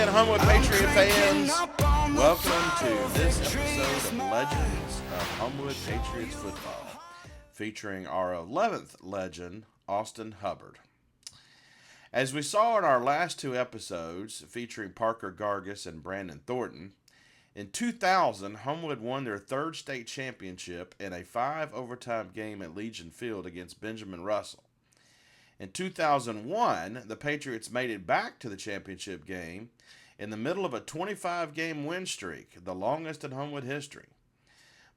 again, Homewood Patriot fans. Welcome to this episode of Legends of Homewood Patriots Football, featuring our 11th legend, Austin Hubbard. As we saw in our last two episodes, featuring Parker Gargis and Brandon Thornton, in 2000, Homewood won their third state championship in a 5-overtime game at Legion Field against Benjamin Russell. In 2001, the Patriots made it back to the championship game in the middle of a 25-game win streak, the longest in Homewood history.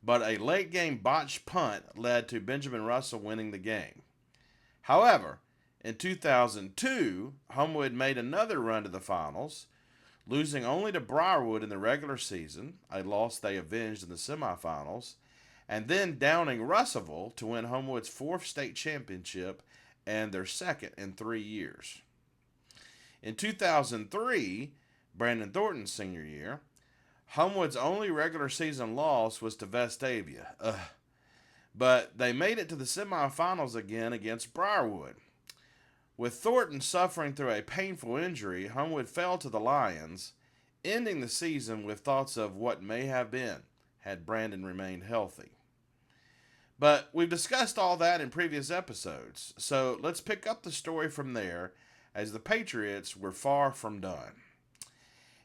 But a late-game botched punt led to Benjamin Russell winning the game. However, in 2002, Homewood made another run to the finals, losing only to Briarwood in the regular season, a loss they avenged in the semifinals, and then downing Russellville to win Homewood's fourth state championship and their second in 3 years. In 2003, Brandon Thornton's senior year, Homewood's only regular season loss was to Vestavia. But they made it to the semifinals again against Briarwood. With Thornton suffering through a painful injury, Homewood fell to the Lions, ending the season with thoughts of what may have been had Brandon remained healthy. But we've discussed all that in previous episodes, so let's pick up the story from there, as the Patriots were far from done.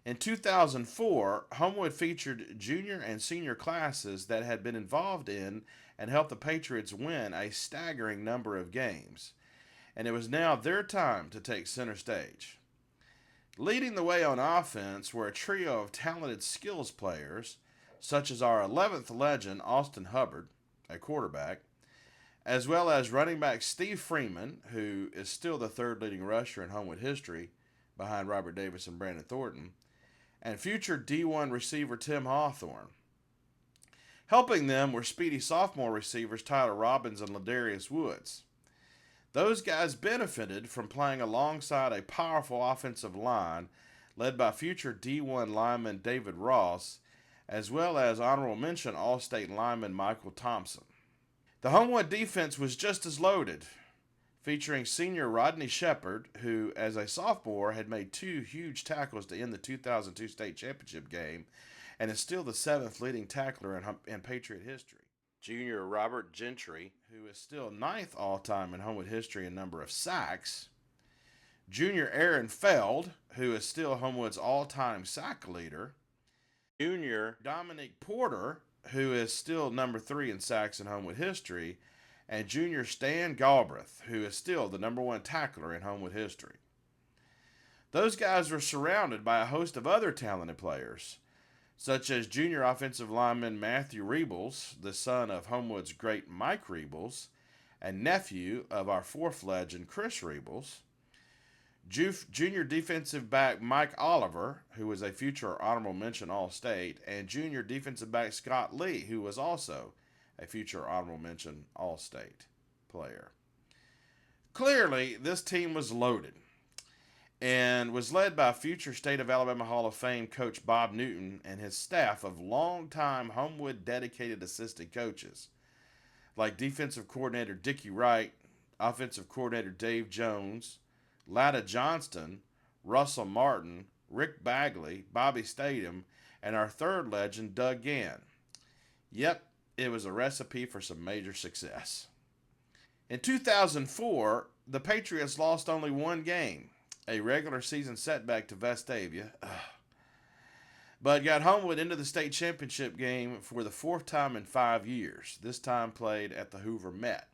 In 2004, Homewood featured junior and senior classes that had been involved in and helped the Patriots win a staggering number of games, and it was now their time to take center stage. Leading the way on offense were a trio of talented skills players, such as our 11th legend, Austin Hubbard, a quarterback, as well as running back Steve Freeman, who is still the third leading rusher in Homewood history, behind Robert Davis and Brandon Thornton, and future D1 receiver Tim Hawthorne. Helping them were speedy sophomore receivers Tyler Robbins and Ladarius Woods. Those guys benefited from playing alongside a powerful offensive line led by future D1 lineman David Ross, as well as honorable mention All-State lineman Michael Thompson. The Homewood defense was just as loaded, featuring senior Rodney Shepard, who as a sophomore had made 2 huge tackles to end the 2002 state championship game and is still the 7th leading tackler in Patriot history. Junior Robert Gentry, who is still 9th all-time in Homewood history in number of sacks. Junior Aaron Feld, who is still Homewood's all-time sack leader. Junior Dominic Porter, who is still number 3 in sacks in Homewood history, and junior Stan Galbraith, who is still the number 1 tackler in Homewood history. Those guys were surrounded by a host of other talented players, such as junior offensive lineman Matthew Rebels, the son of Homewood's great Mike Rebels, and nephew of our 4th legend Chris Rebels. Junior defensive back Mike Oliver, who was a future honorable mention All-State, and junior defensive back Scott Lee, who was also a future honorable mention All-State player. Clearly, this team was loaded and was led by future State of Alabama Hall of Fame coach Bob Newton and his staff of longtime Homewood dedicated assistant coaches, like defensive coordinator Dickie Wright, offensive coordinator Dave Jones, Latta Johnston, Russell Martin, Rick Bagley, Bobby Statham, and our 3rd legend, Doug Gann. Yep, it was a recipe for some major success. In 2004, the Patriots lost only 1 game, a regular season setback to Vestavia, but got Homewood into the state championship game for the 4th time in 5 years, this time played at the Hoover Met.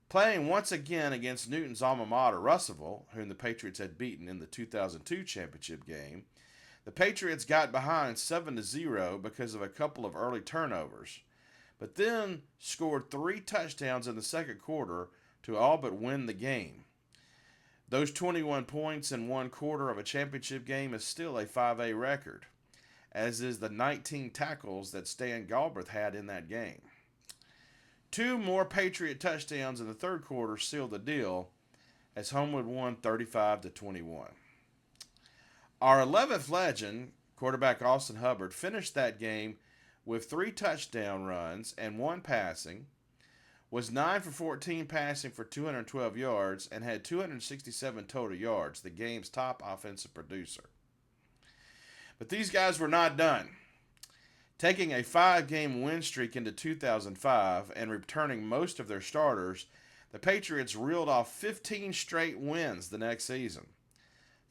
Playing once again against Newton's alma mater, Russellville, whom the Patriots had beaten in the 2002 championship game, the Patriots got behind 7-0 because of a couple of early turnovers, but then scored 3 touchdowns in the second quarter to all but win the game. Those 21 points in 1 quarter of a championship game is still a 5A record, as is the 19 tackles that Stan Galbraith had in that game. 2 more Patriot touchdowns in the third quarter sealed the deal, as Homewood won 35-21. Our 11th legend, quarterback Austin Hubbard, finished that game with 3 touchdown runs and 1 passing, was 9 for 14 passing for 212 yards, and had 267 total yards, the game's top offensive producer. But these guys were not done. Taking a 5 game win streak into 2005 and returning most of their starters, the Patriots reeled off 15 straight wins the next season,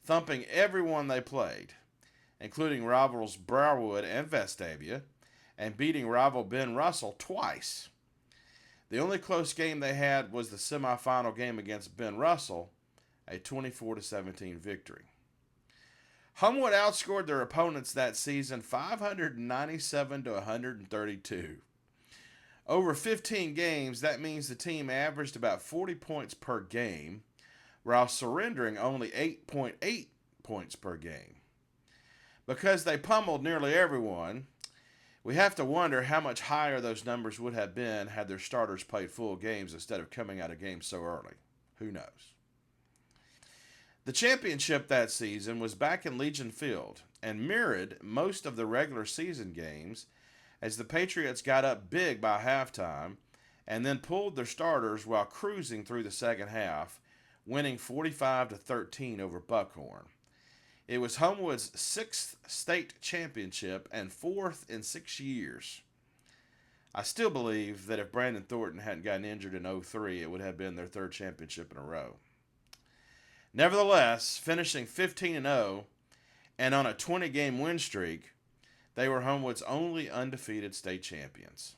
thumping everyone they played, including rivals Briarwood and Vestavia, and beating rival Ben Russell twice. The only close game they had was the semifinal game against Ben Russell, a 24-17 victory. Homewood outscored their opponents that season 597 to 132. Over 15 games, that means the team averaged about 40 points per game, while surrendering only 8.8 points per game. Because they pummeled nearly everyone, we have to wonder how much higher those numbers would have been had their starters played full games instead of coming out of games so early. Who knows? The championship that season was back in Legion Field and mirrored most of the regular season games as the Patriots got up big by halftime and then pulled their starters while cruising through the second half, winning 45-13 over Buckhorn. It was Homewood's 6th state championship and 4th in 6 years. I still believe that if Brandon Thornton hadn't gotten injured in 03, it would have been their 3rd championship in a row. Nevertheless, finishing 15-0 and on a 20-game win streak, they were Homewood's only undefeated state champions.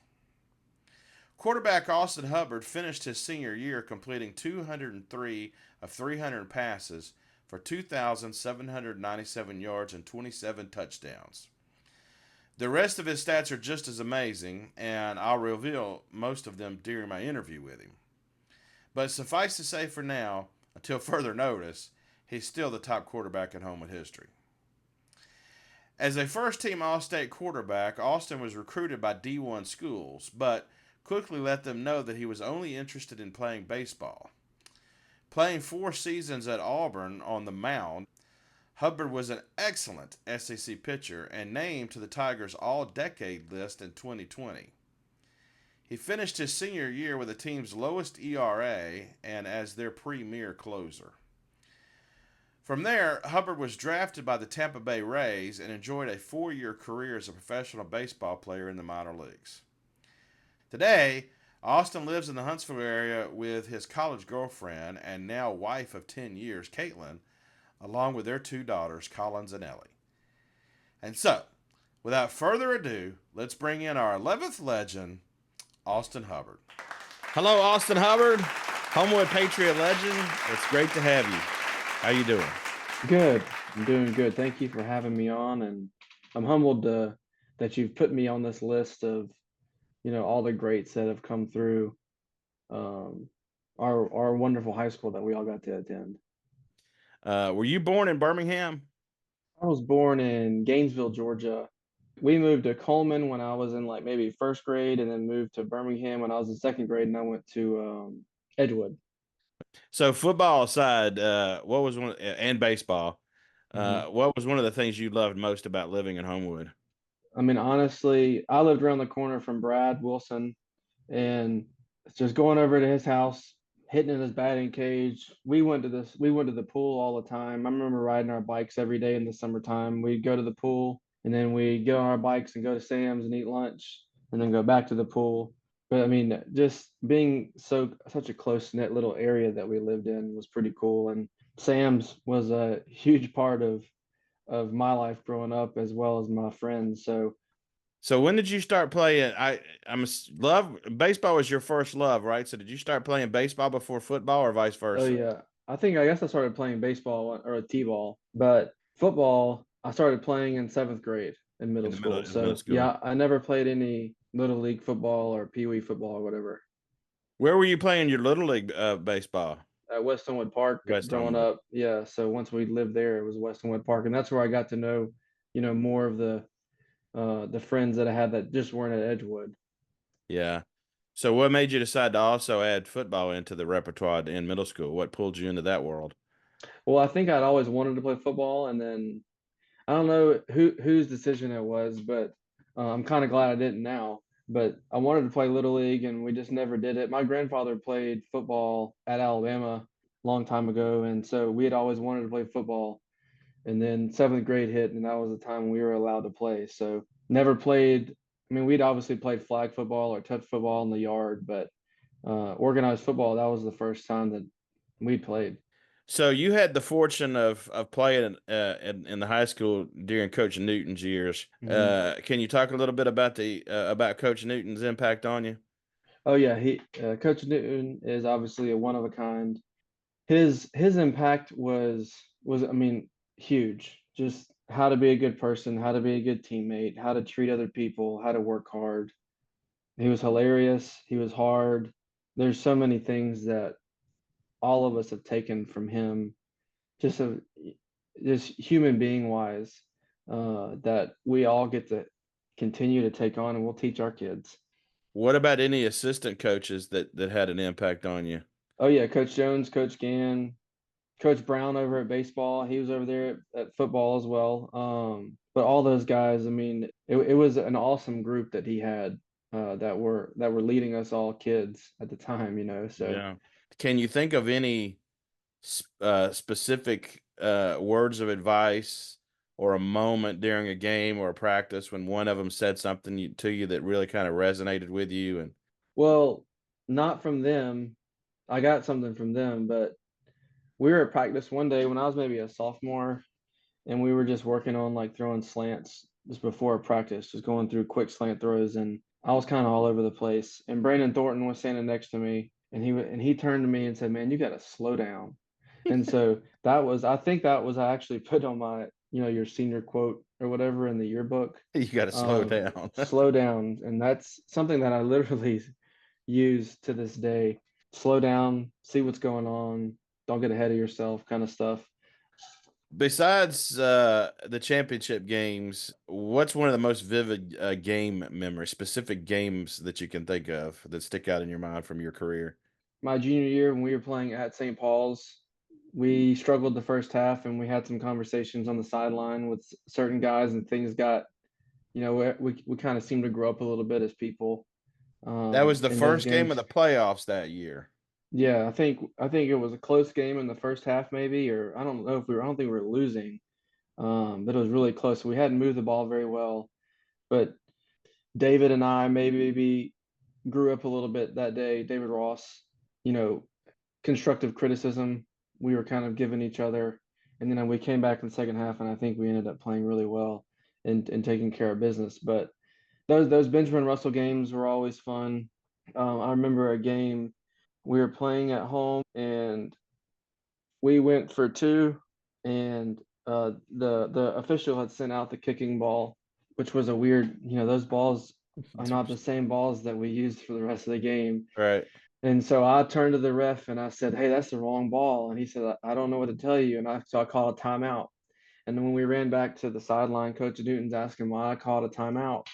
Quarterback Austin Hubbard finished his senior year completing 203 of 300 passes for 2,797 yards and 27 touchdowns. The rest of his stats are just as amazing, and I'll reveal most of them during my interview with him. But suffice to say for now, until further notice, he's still the top quarterback in Homewood history. As a first-team All-State quarterback, Austin was recruited by D1 schools, but quickly let them know that he was only interested in playing baseball. Playing 4 seasons at Auburn on the mound, Hubbard was an excellent SEC pitcher and named to the Tigers' All-Decade list in 2020. He finished his senior year with the team's lowest ERA and as their premier closer. From there, Hubbard was drafted by the Tampa Bay Rays and enjoyed a 4-year career as a professional baseball player in the minor leagues. Today, Austin lives in the Huntsville area with his college girlfriend and now wife of 10 years, Caitlin, along with their 2 daughters, Collins and Ellie. And so, without further ado, let's bring in our 11th legend, Austin Hubbard. Hello, Austin Hubbard, Homewood Patriot legend. It's great to have you. How you doing? Good. I'm doing good. Thank you for having me on, and I'm humbled that you've put me on this list of, all the greats that have come through um, our wonderful high school that we all got to attend. Were you born in Birmingham? I was born in Gainesville, Georgia. We moved to Coleman when I was in like maybe first grade, and then moved to Birmingham when I was in second grade, and I went to Edgewood. So football aside, what was one and baseball? Mhm. What was one of the things you loved most about living in Homewood? I mean, honestly, I lived around the corner from Brad Wilson, and just going over to his house, hitting in his batting cage. We went to the pool all the time. I remember riding our bikes every day in the summertime. We'd go to the pool, and then we'd get on our bikes and go to Sam's and eat lunch, and then go back to the pool. But I mean, just being such a close knit little area that we lived in was pretty cool. And Sam's was a huge part of my life growing up as well as my friends. So when did you start playing? Love baseball was your first love, right? So did you start playing baseball before football, or vice Oh versa? yeah, I guess I started playing baseball or a t-ball, but football I started playing in seventh grade in middle school. In the middle So school. yeah, I never played any little league football or pee wee football or whatever. Where were you playing your little league baseball? At Westonwood Park West growing Homewood. up, yeah. So once we lived there, it was Westonwood Park, and that's where I got to know, more of the friends that I had that just weren't at Edgewood. Yeah. So what made you decide to also add football into the repertoire in middle school? What pulled you into that world? Well, I think I'd always wanted to play football, and then I don't know whose decision it was, but I'm kind of glad I didn't now. But I wanted to play little league, and we just never did it. My grandfather played football at Alabama a long time ago, and so we had always wanted to play football. And then seventh grade hit, and that was the time we were allowed to play. So never played. I mean, we'd obviously played flag football or touch football in the yard, but organized football, that was the first time that we played. So you had the fortune of playing in the high school during Coach Newton's years. Hmm. Can you talk a little bit about the about Coach Newton's impact on you? Oh yeah, he Coach Newton is obviously a one of a kind. His impact was I mean huge. Just how to be a good person, how to be a good teammate, how to treat other people, how to work hard. He was hilarious. He was hard. There's so many things that all of us have taken from him, just a, just human being wise, that we all get to continue to take on, and we'll teach our kids. What about any assistant coaches that had an impact on you? Oh yeah, Coach Jones, Coach Gann, Coach Brown over at baseball. He was over there at football as well. But all those guys, I mean, it was an awesome group that he had, that were leading us all kids at the time, you know. So Yeah. Can you think of any specific words of advice or a moment during a game or a practice when one of them said something to you that really kind of resonated with you? And well, not from them. I got something from them, but we were at practice one day when I was maybe a sophomore, and we were just working on like throwing slants just before practice, just going through quick slant throws, and I was kind of all over the place. And Brandon Thornton was standing next to me, and he turned to me and said, "Man, you got to slow down." And so I think that was I actually put on my, your senior quote or whatever in the yearbook. you got to slow down. Slow down, and that's something that I literally use to this day. Slow down, see what's going on, don't get ahead of yourself, kind of stuff. Besides the championship games, what's one of the most vivid game memories, specific games that you can think of that stick out in your mind from your career? My junior year when we were playing at St. Paul's, we struggled the first half, and we had some conversations on the sideline with certain guys, and things got, we kind of seemed to grow up a little bit as people, That was the in those first game of games. the playoffs that year. Yeah, I think it was a close game in the first half, maybe, or I don't know if I don't think we were losing, but it was really close. We hadn't moved the ball very well, but David and I maybe grew up a little bit that day. David Ross, you know, constructive criticism we were kind of giving each other. And then we came back in the second half, and I think we ended up playing really well and taking care of business. But those Benjamin Russell games were always fun. I remember a game we were playing at home, and we went for two, and the official had sent out the kicking ball, which was a weird, those balls are not the same balls that we used for the rest of the game. Right. And so I turned to the ref and I said, "Hey, that's the wrong ball." And he said, "I don't know what to tell you." And so I called a timeout. And then when we ran back to the sideline, Coach Newton's asking why I called a timeout.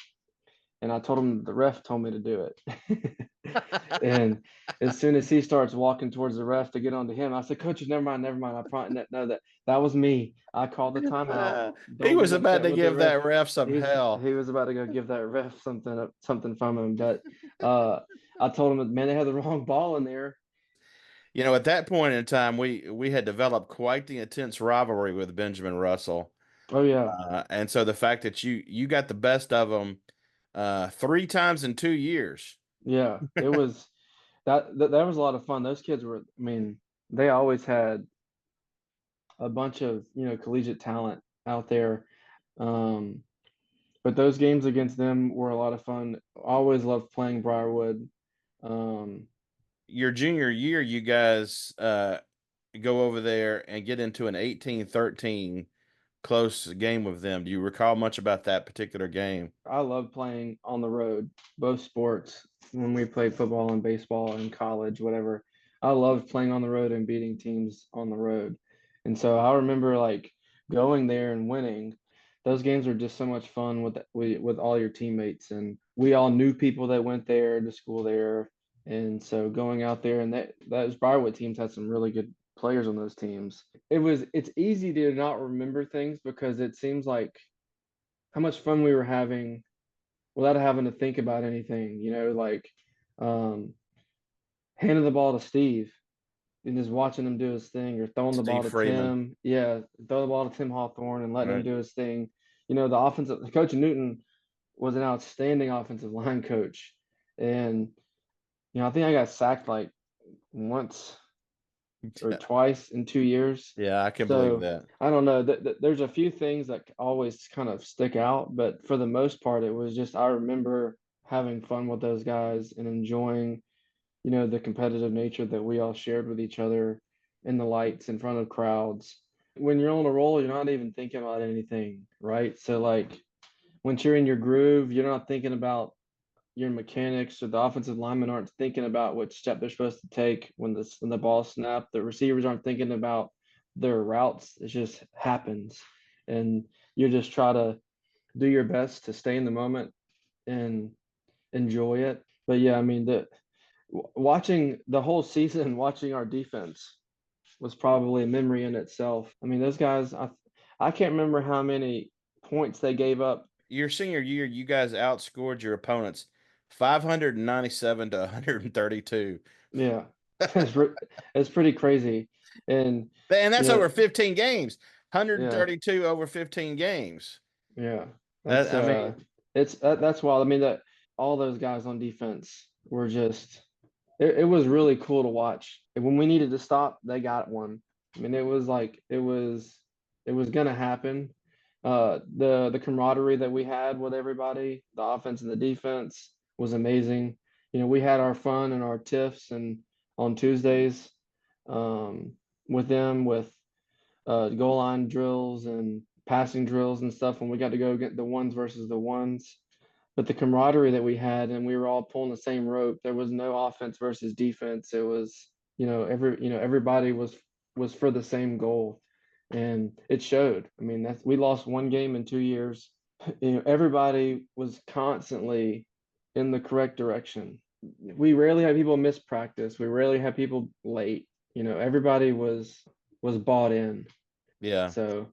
And I told him the ref told me to do it. And as soon as he starts walking towards the ref to get onto him, I said, "Coach, never mind, never mind. I probably no, that was me. I called the timeout. He Don't was get about upset to with the give ref." that ref some hell. He was about to go give that ref something from him, but uh, I told him, "Man, they had the wrong ball in there." At that point in time, we had developed quite the intense rivalry with Benjamin Russell, Oh yeah, and so the fact that you got the best of them three times in 2 years. yeah. It was that was a lot of fun. Those kids were, I mean, they always had a bunch of collegiate talent out there. Um, but those games against them were a lot of fun. Always loved playing Briarwood. Um, Your junior year, you guys go over there and get into an 18-13 close game with them. Do you recall much about that particular game? I love playing on the road, both sports. When we played football and baseball in college, whatever, I loved playing on the road and beating teams on the road. And so I remember like going there and winning. Those games are just so much fun with all your teammates, and we all knew people that went there to school there. And so going out there, and those Briarwood teams had some really good players on those teams. It's easy to not remember things because it seems like how much fun we were having without having to think about anything, like um, handing the ball to Steve. and just watching him do his thing, or throwing the ball Steve to Freeman. Tim. Yeah, throw the ball to Tim Hawthorne and letting him Right. do his thing. The offensive coach Newton was an outstanding offensive line coach, and I think I got sacked like once or twice in 2 years. Yeah, I can believe So that. I don't know. There's a few things that always kind of stick out, but for the most part, it was just I remember having fun with those guys and enjoying, the competitive nature that we all shared with each other in the lights in front of crowds. When you're on a roll, you're not even thinking about anything, right? So like once you're in your groove, you're not thinking about your mechanics, or the offensive linemen aren't thinking about which step they're supposed to take when the ball snapped. The receivers aren't thinking about their routes. It just happens, and you just try to do your best to stay in the moment and enjoy it. But yeah, I mean, watching the whole season, watching our defense was probably a memory in itself. I mean, those guys, I can't remember how many points they gave up. Your senior year, you guys outscored your opponents 597 to 132. Yeah, it's it's pretty crazy, and And you that's know, over 15 games. yeah, 132 over 15 games. yeah, that's I mean, that's wild. I mean, that all those guys on defense were just it was really cool to watch. And when we needed to stop, they got one. I mean, it was like it was gonna happen. The camaraderie that we had with everybody, the offense and the defense, was amazing. We had our fun and our tiffs and on Tuesdays, with them with goal line drills and passing drills and stuff when we got to go get the ones versus the ones. But the camaraderie that we had, and we were all pulling the same rope. There was no offense versus defense. It was, everybody was for the same goal, and it showed. I mean, we lost one game in 2 years. Everybody was constantly in the correct direction. We rarely had people miss practice. We rarely had people late. Everybody was bought in. yeah. So,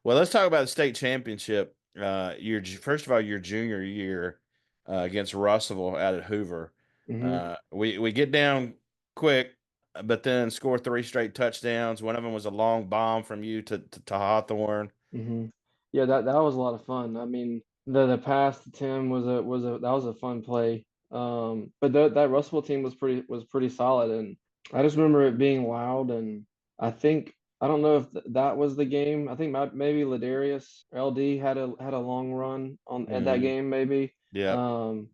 Well, let's talk about the state championship. First of all, your junior year against Russellville out at Hoover. hmm We get down quick, but then score three straight touchdowns. One of them was a long bomb from you to Hawthorne. hmm yeah, that was a lot of fun. I mean, the pass to Tim that was a fun play. But that Russellville team was pretty solid, and I just remember it being loud. And I don't know if that was the game. I think maybe Ladarius LD had a long run on at that Mm, game maybe. yep. Um,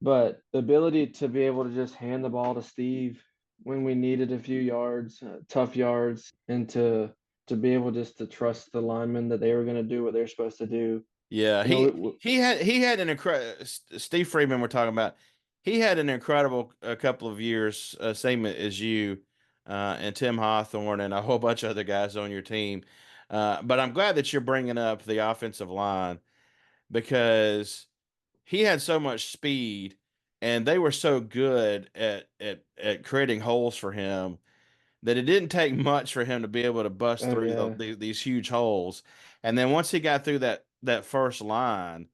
but the ability to be able to just hand the ball to Steve when we needed a few yards, tough yards, and to be able just to trust the linemen that they were going to do what they're supposed to do. Yeah, You know, he had an incredible Steve Freeman we're talking about. He had an incredible couple of years, same as you, and Tim Hawthorne and a whole bunch of other guys on your team. But I'm glad that you're bringing up the offensive line because he had so much speed, and they were so good at creating holes for him that it didn't take much for him to be able to bust oh through yeah, these huge holes. And then once he got through that first line,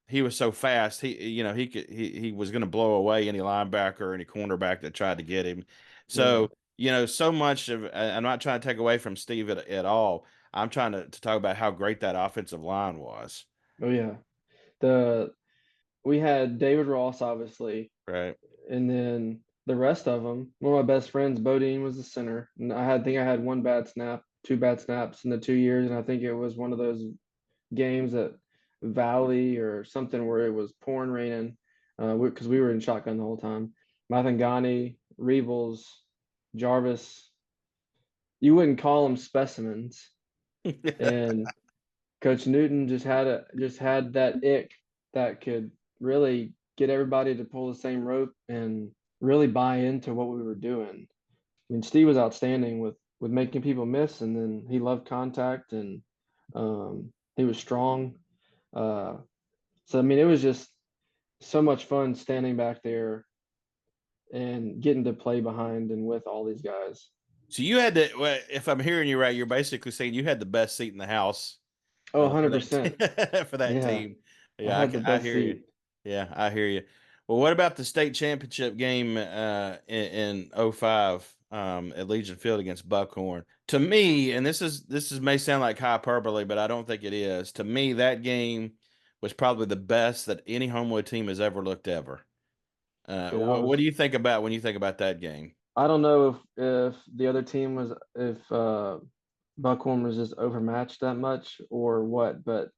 he was so fast. He was going to blow away any linebacker or any cornerback that tried to get him. yeah, So so much of I'm not trying to take away from Steve at all. I'm trying to talk about how great that offensive line was. oh yeah. The We had David Ross obviously, Right. and then the rest of them. One of my best friends, Bodine, was the center, and I had one bad snap, two bad snaps in the 2 years, and I think it was one of those games at Valley or something where it was pouring raining, because we were in shotgun the whole time. Mathangani, Reebles, Jarvis, you wouldn't call them specimens, and Coach Newton just had that ick that could really get everybody to pull the same rope and really buy into what we were doing. I mean, Steve was outstanding with making people miss, and then he loved contact, and he was strong. So I mean, it was just so much fun standing back there and getting to play behind and with all these guys. So you had to, well, if I'm hearing you right, you're basically saying you had the best seat in the house Oh, for that 100%. for that Yeah, team. I Yeah, had the I best hear you. seat. Yeah, I hear you. Well, what about the state championship game in '05? at Legion Field against Buckhorn. To me, and this is may sound like hyperbole, but I don't think it is. To me, that game was probably the best that any Homewood team has ever looked ever. Yeah, What do you think about when you think about that game? I don't know if the other team was if Buckhorn was just overmatched that much or what, but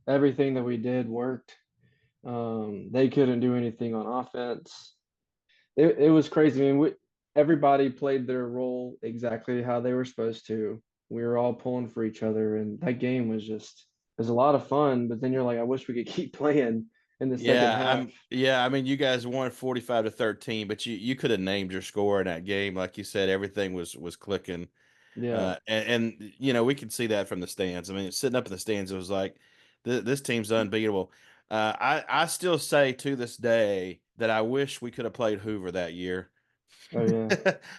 everything that we did worked. They couldn't do anything on offense. It was crazy. I mean, everybody played their role exactly how they were supposed to. We were all pulling for each other, and that game was a lot of fun. But then you're like, I wish we could keep playing in the second half. I mean, you guys won 45-13, but you could have named your score in that game. Like you said, everything was clicking. Yeah. And we could see that from the stands. I mean, sitting up in the stands, it was like this team's unbeatable. I still say to this day that I wish we could have played Hoover that year. Oh yeah.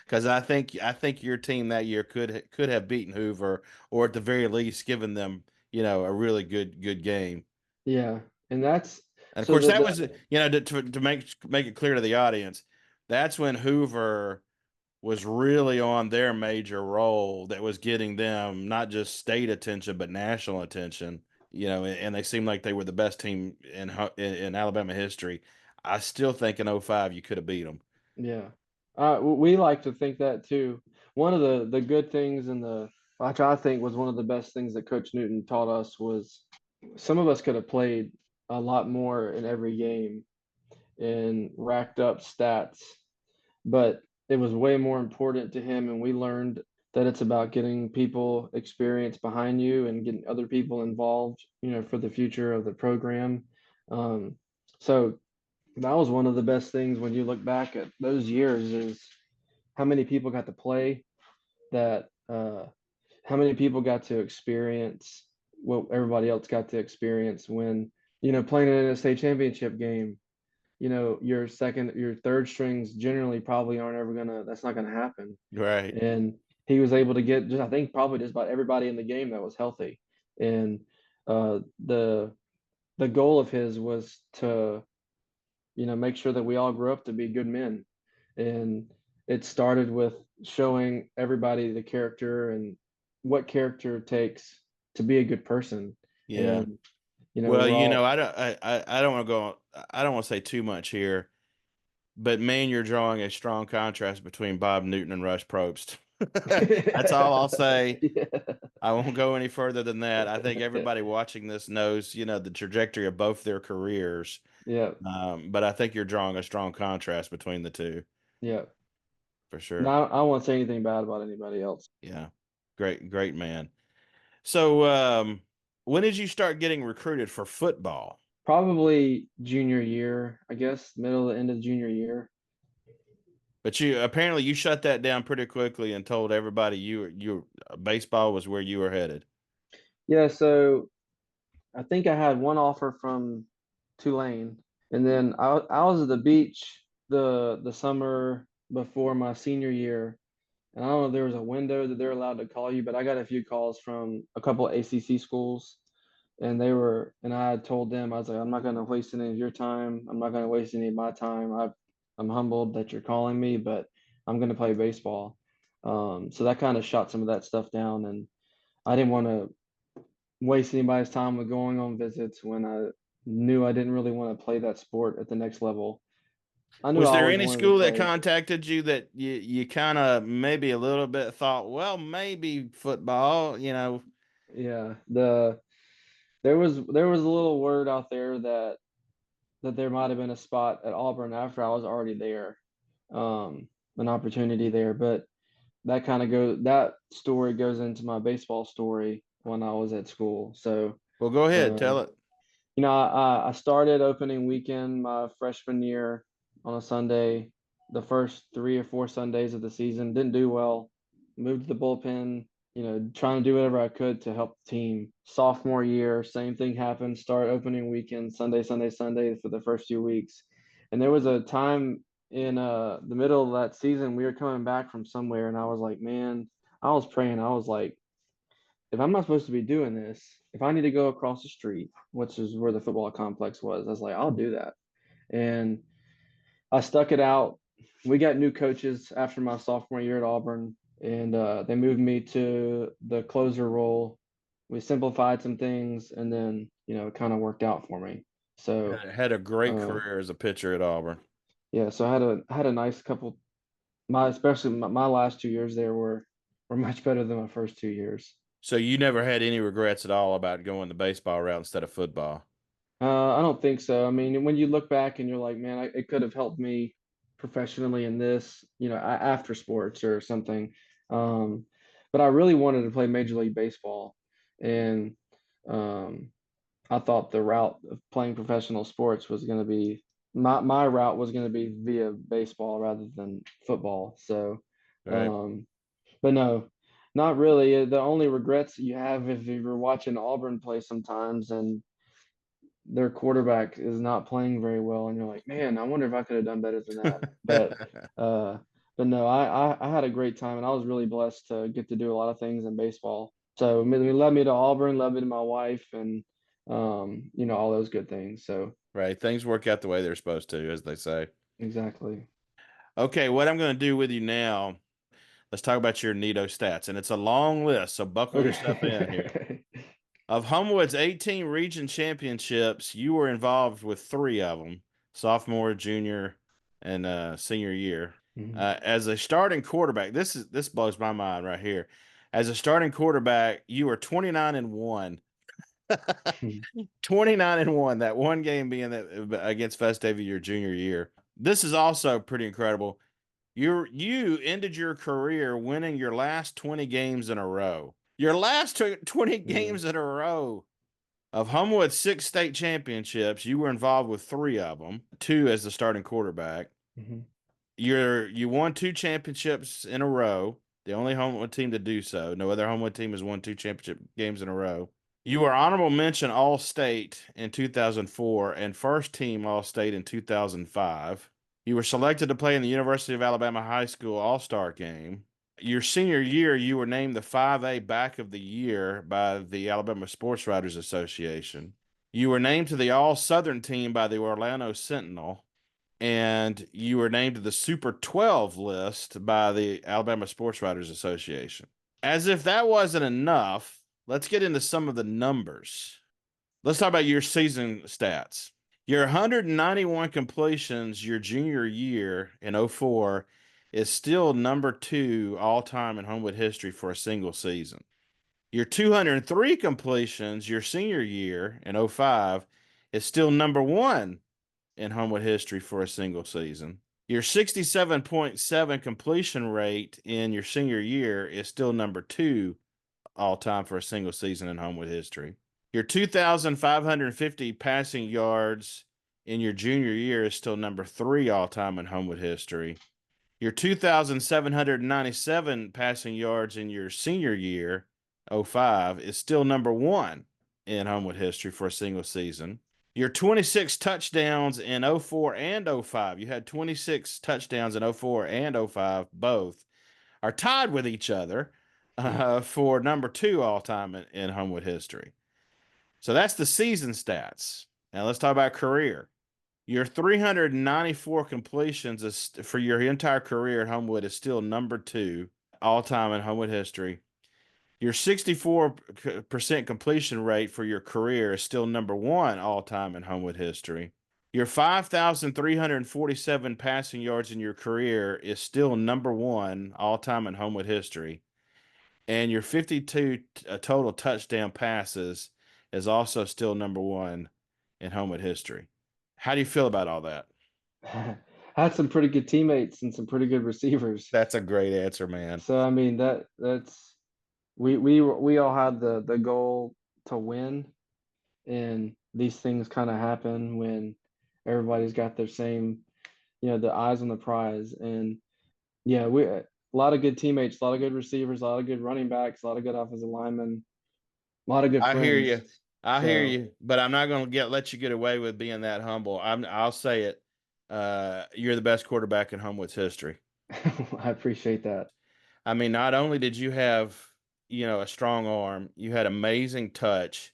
Because I think your team that year could have beaten Hoover, or at the very least given them a really good game. Yeah. And that's And of so course, the that was to make it clear to the audience, that's when Hoover was really on their major role that was getting them not just state attention but national attention. And they seemed like they were the best team in Alabama history. I still think in '05 you could have beat them. yeah. We like to think that too. One of the good things and which I think was one of the best things that Coach Newton taught us was some of us could have played a lot more in every game and racked up stats, but it was way more important to him. And we learned that it's about getting people experience behind you and getting other people involved, for the future of the program. Um, so that was one of the best things when you look back at those years is how many people got to play that, how many people got to experience what everybody else got to experience when, playing in a state championship game, your third strings generally probably aren't ever that's not gonna happen. Right. And he was able to get just, I think, probably just about everybody in the game that was healthy. And the goal of his was to, make sure that we all grew up to be good men. And it started with showing everybody the character and what character it takes to be a good person. Yeah. And, Well, we're all, I don't want to go. I don't want to say too much here, but man, you're drawing a strong contrast between Bob Newton and Rush Probst. That's all I'll say. yeah, I won't go any further than that. I think everybody watching this knows, the trajectory of both their careers. yeah, But I think you're drawing a strong contrast between the two yeah. for No, sure. I won't say anything bad about anybody else. Yeah. Great man. So, when did you start getting recruited for football? Probably junior year, I guess, middle to end of junior year. But you shut that down pretty quickly and told everybody you baseball was where you were headed. Yeah, so I think I had one offer from Tulane, and then I was at the beach the summer before my senior year, and I don't know if there was a window that they're allowed to call you, but I got a few calls from a couple of ACC schools, and I had told them, I was like, I'm not going to waste any of your time. I'm not going to waste any of my time. I'm humbled that you're calling me, but I'm going to play baseball. So that kind of shot some of that stuff down, and I didn't want to waste anybody's time with going on visits when I knew I didn't really want to play that sport at the next level. I knew I Was there always any wanted to school that play. contacted you that you kind of maybe a little bit thought, well, maybe football? Yeah, there was a little word out there that there might have been a spot at Auburn after I was already there, an opportunity there. But that story goes into my baseball story when I was at school. So, Well, go ahead, tell um, it. I started opening weekend my freshman year on a Sunday. The first 3 or 4 Sundays of the season didn't do well. Moved to the bullpen, trying to do whatever I could to help the team. Sophomore year, same thing happened. Start opening weekend, Sunday, Sunday, Sunday for the first few weeks. And there was a time in the middle of that season, we were coming back from somewhere, and I was like, man, I was praying. I was like, if I'm not supposed to be doing this, if I need to go across the street, which is where the football complex was, I was like, I'll do that. And I stuck it out. we got new coaches after my sophomore year at Auburn, and they moved me to the closer role. We simplified some things, and then it kind of worked out for me. So Had a great uh, career as a pitcher at Auburn. yeah, so I had a nice couple. Especially my last 2 years there were much better than my first 2 years. So you never had any regrets at all about going the baseball route instead of football? I don't think so. I mean, when you look back and you're like, man, it could have helped me professionally in this, after sports or something. Um, but I really wanted to play Major League Baseball, and um, I thought the route of playing professional sports was going to be my route was going to be via baseball rather than football. So, Right. um, but no, not really. The only regrets you have if you're watching Auburn play sometimes and their quarterback is not playing very well, and you're like, man, I wonder if I could have done better than that. Uh, but no, I had a great time, and I was really blessed to get to do a lot of things in baseball. So it led me to Auburn, led me to my wife, and all those good things. So Right. Things work out the way they're supposed to, as they say. exactly. Okay, what I'm going to do with you now, let's talk about your Nito stats. And it's a long list, so buckle yourself in here. Okay. Of Homewood's 18 region championships, you were involved with 3 of them, sophomore, junior, and senior year. Mhm. As a starting quarterback, this blows my mind right here. As a starting quarterback, you were 29-1. 29-1, that one game being that against Vestavia your junior year. This is also pretty incredible. You ended your career winning your last 20 games in a row. Your last 20 Yeah. games in a row. Of Homewood's 6 state championships, you were involved with 3 of them, 2 as the starting quarterback. Mhm. You won 2 championships in a row, the only Homewood team to do so. No other Homewood team has won 2 championship games in a row. You were honorable mention All State in 2004 and first team All State in 2005. You were selected to play in the University of Alabama High School All Star game. Your senior year, you were named the 5A Back of the Year by the Alabama Sports Writers Association. You were named to the All Southern team by the Orlando Sentinel, and you were named to the Super 12 list by the Alabama Sports Writers Association. As if that wasn't enough, let's get into some of the numbers. Let's talk about your season stats. Your 191 completions your junior year in '04 is still number 2 all time in Homewood history for a single season. Your 203 completions your senior year in '05 is still number 1 in Homewood history for a single season. Your 67.7 completion rate in your senior year is still number 2 all time for a single season in Homewood history. Your 2,550 passing yards in your junior year is still number 3 all time in Homewood history. Your 2,797 passing yards in your senior year, '05, is still number 1 in Homewood history for a single season. Your 26 touchdowns in '04 and '05, you had 26 touchdowns in '04 and '05 both, are tied with each other Yeah. for number 2 all time in Homewood history. So that's the season stats. Now let's talk about career. Your 394 completions is, for your entire career at Homewood is still number 2 all time in Homewood history. Your 64% completion rate for your career is still number 1 all time in Homewood history. Your 5,347 passing yards in your career is still number 1 all time in Homewood history. And your 52 total touchdown passes is also still number 1 in Homewood history. How do you feel about all that? I had some pretty good teammates and some pretty good receivers. That's a great answer, man. So I mean that's we all had the goal to win, and these things kind of happen when everybody's got their same, the eyes on the prize. And yeah, we a lot of good teammates, a lot of good receivers, a lot of good running backs, a lot of good offensive linemen, a lot of good I hear friends. you. I hear So you, but I'm not going to let you get away with being that humble. I'll say it. You're the best quarterback in Homewood's history. I appreciate that. I mean, not only did you have, a strong arm, you had amazing touch.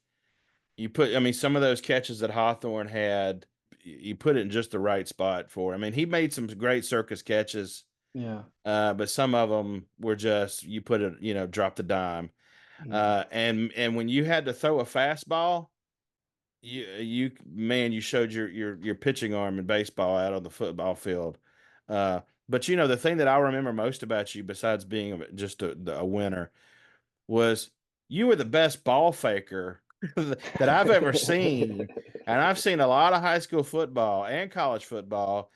I mean, some of those catches that Hawthorne had, you put it in just the right spot for him. I mean, he made some great circus catches, Yeah. but some of them were just you put it, drop the dime. Mm. And when you had to throw a fastball, you showed your pitching arm in baseball out on the football field. But the thing that I remember most about you, besides being just a winner, was you were the best ball faker that I've ever seen. And I've seen a lot of high school football and college football,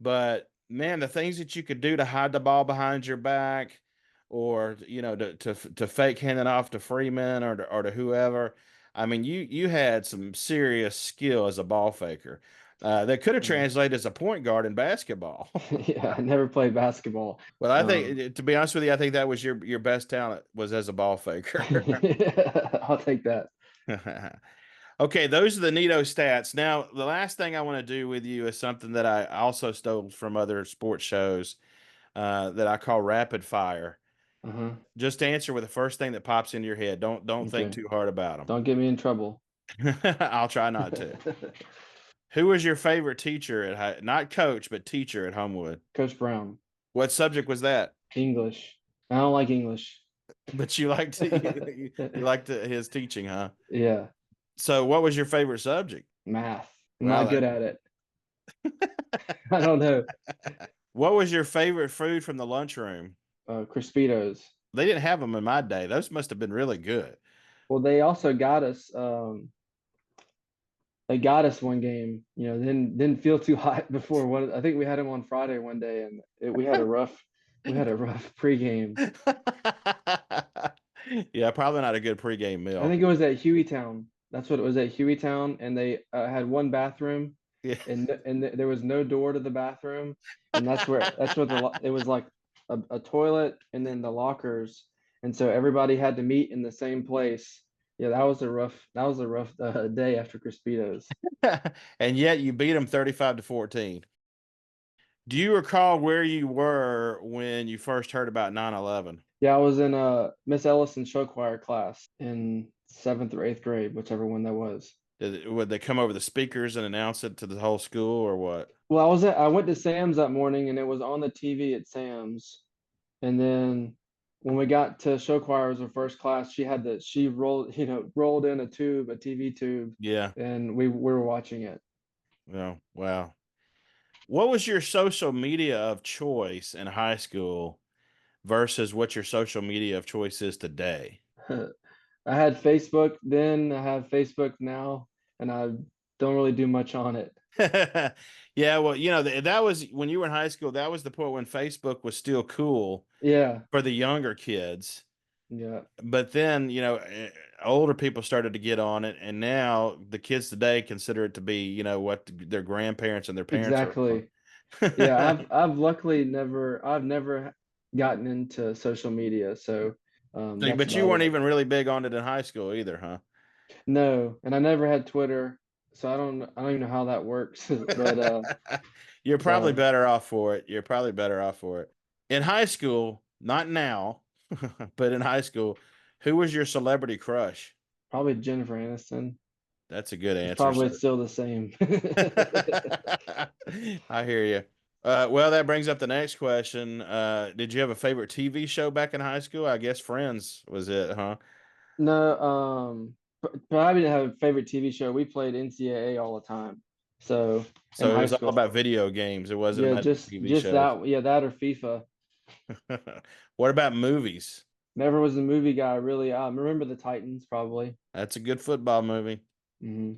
but man, the things that you could do to hide the ball behind your back, or to fake hand it off to Freeman or to whoever. I mean, you had some serious skill as a ball faker. That could have Yeah. translated as a point guard in basketball. Yeah, I never played basketball. Well, I Um, think, to be honest with you, I think that was your best talent, was as a ball faker. I'll take that. Okay, those are the Nito stats. Now, the last thing I want to do with you is something that I also stole from other sports shows, that I call rapid fire. Uh-huh. Just answer with the first thing that pops into your head. Don't think Okay. too hard about Don't get me in trouble. them. I'll try not to. Who was your favorite teacher not coach, but teacher at Homewood? Coach Brown, What subject was that? English. I don't like English. But you liked you liked his teaching, huh? Yeah, So, what was your favorite subject? math. I'm Well, not good at it. I don't know. what was your favorite food from the lunchroom? Crispitos. They didn't have them in my day. Those must have been really good. Well, they also got us. They got us one game. Didn't feel too hot before one. I think we had them on Friday one day, and we had a rough pregame. Yeah, probably not a good pregame I meal. think it was at Hueytown. That's what it was, at Hueytown, and they had one bathroom, Yeah. and there was no door to the bathroom, and it was like a toilet and then the lockers, and so everybody had to meet in the same place. Yeah, that was a rough day after Crispitos. And yet you beat them 35-14. Do you recall where you were when you first heard about 9/11? Yeah, I was in Miss Ellison's show choir class in seventh or eighth grade, whichever one that was. Would they come over the speakers and announce it to the whole school, or what? Well, I went to Sam's that morning and it was on the TV at Sam's. And then when we got to show choir as our first class, she rolled in a TV tube, Yeah. and we were watching it. Well, wow. What was your social media of choice in high school versus what your social media of choice is today? I had Facebook then, I have Facebook now, and I don't really do much on it. Yeah, well, that was when you were in high school. That was the point when Facebook was still cool Yeah, for the younger kids. yeah, But then, older people started to get on it, and now the kids today consider it to be, what their grandparents and their parents are on. exactly. Yeah, I've never gotten into social media, so that's But you about weren't it. even really big on it in high school either, huh? No, and I never had Twitter, so I don't even know how that works. But You're probably uh, better off for it. You're probably better off for it. In high school, not now, but in high school, who was your celebrity crush? probably Jennifer Aniston. That's a good She's answer, probably sir. still the same. I hear you. Well, that brings up the next question. Did you have a favorite TV show back in high school? I guess Friends was it, huh? No, probably didn't have a favorite TV show. We played NCAA all the time. So in So it high was all school, about video games. It wasn't yeah, about just TV just shows. that, yeah, that or FIFA. What about movies? Never was a movie guy really. Remember the Titans probably. That's a good football movie. Hmm.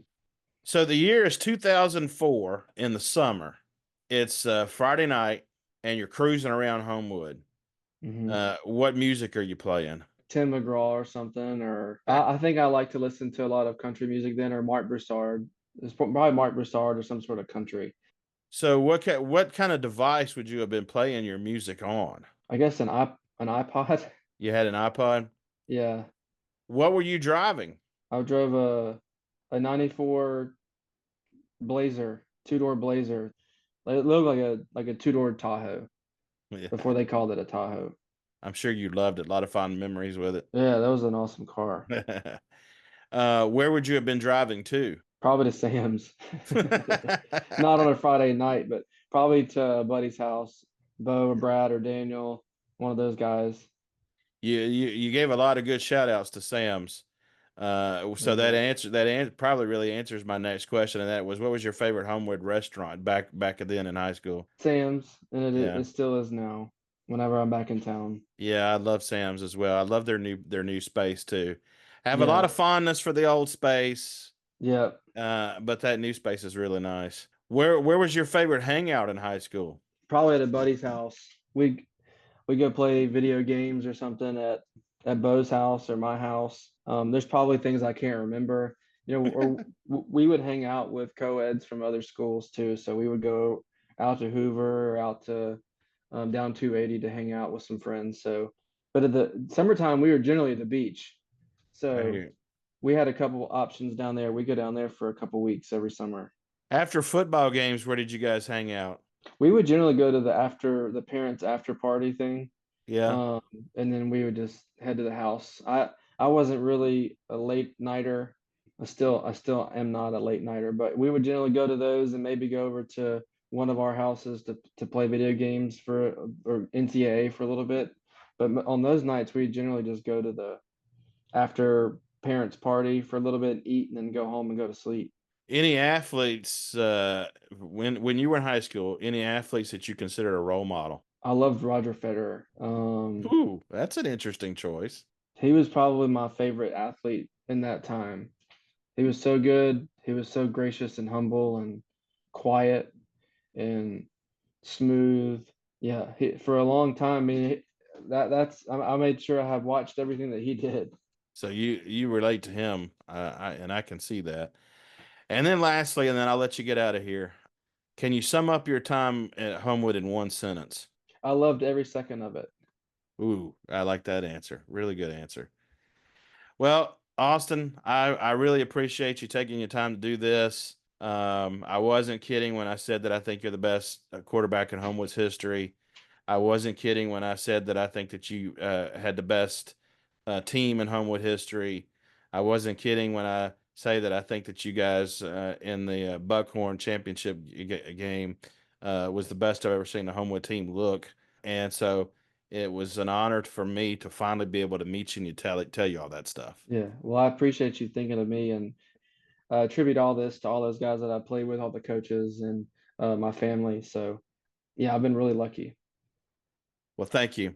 So the year is 2004 in the summer. It's Friday night, and you're cruising around Homewood. Hmm. What music are you playing? Tim McGraw or something, or I think I like to listen to a lot of country music then, or Mark Broussard. It's probably Mark Broussard or some sort of country. So what kind of device would you have been playing your music on? I guess an iPod. You had an iPod. Yeah, What were you driving? I drove a '94 Blazer, two-door Blazer. It looked like a two-door Tahoe before they called it a Tahoe. I'm sure you loved it. A lot of fond memories with Yeah, that was an awesome car. it. Where would you have been driving to? Probably to Sam's. Not on a Friday night, but probably to a buddy's house, Bo or Brad or Daniel, one of those guys. You gave a lot of good shout outs to Sam's. So that probably really answers my next question, and that was, what was your favorite Homewood restaurant back then in high school? Sam's, and Yeah, it still is now. Whenever I'm back in town. yeah, I love Sam's as well. I love their new space too. I have a lot Yeah, of fondness for the old space, yeah. but that new space is really nice. Where was your favorite hangout in high school? Probably at a buddy's house. We go play video games or something at Bo's house or my house. There's probably things I can't remember, or we would hang out with co-eds from other schools too. So we would go out to Hoover or out to down 280 to hang out with some friends. So, but at the summertime, we were generally at the beach. I So hear. we had a couple options down there. We go down there for a couple weeks every summer. After football games, where did you guys hang out? We would generally go to the parents after party thing. Yeah. Um, and then we would just head to the house. I wasn't really a late nighter. I still am not a late nighter, but we would generally go to those and maybe go over to one of our houses to play video games or NCAA for a little bit. But on those nights, we generally just go to the after parents party for a little bit, eat, and then go home and go to sleep. Any athletes when you were in high school? Any athletes that you considered a role model? I loved Roger Federer. Ooh, that's an interesting choice. He was probably my favorite athlete in that time. He was so good. He was so gracious and humble and quiet and smooth. Yeah, for a long time. I mean, I made sure I have watched everything that he did. So you relate to him, and I can see that. And then lastly, and then I'll let you get out of here. Can you sum up your time at Homewood in one sentence? I loved every second of it. Ooh, I like that answer. Really good answer. Well, Austin, I really appreciate you taking your time to do this. I wasn't kidding when I said that I think you're the best quarterback in Homewood's history. I wasn't kidding when I said that I think that you had the best team in Homewood history. I wasn't kidding when I say that I think that you guys in the Buckhorn Championship game was the best I've ever seen a Homewood team look. And so it was an honor for me to finally be able to meet you and tell you all that stuff. Yeah. Well, I appreciate you thinking of me and attribute all this to all those guys that I played with, all the coaches and my family. So yeah, I've been really lucky. Well, thank you.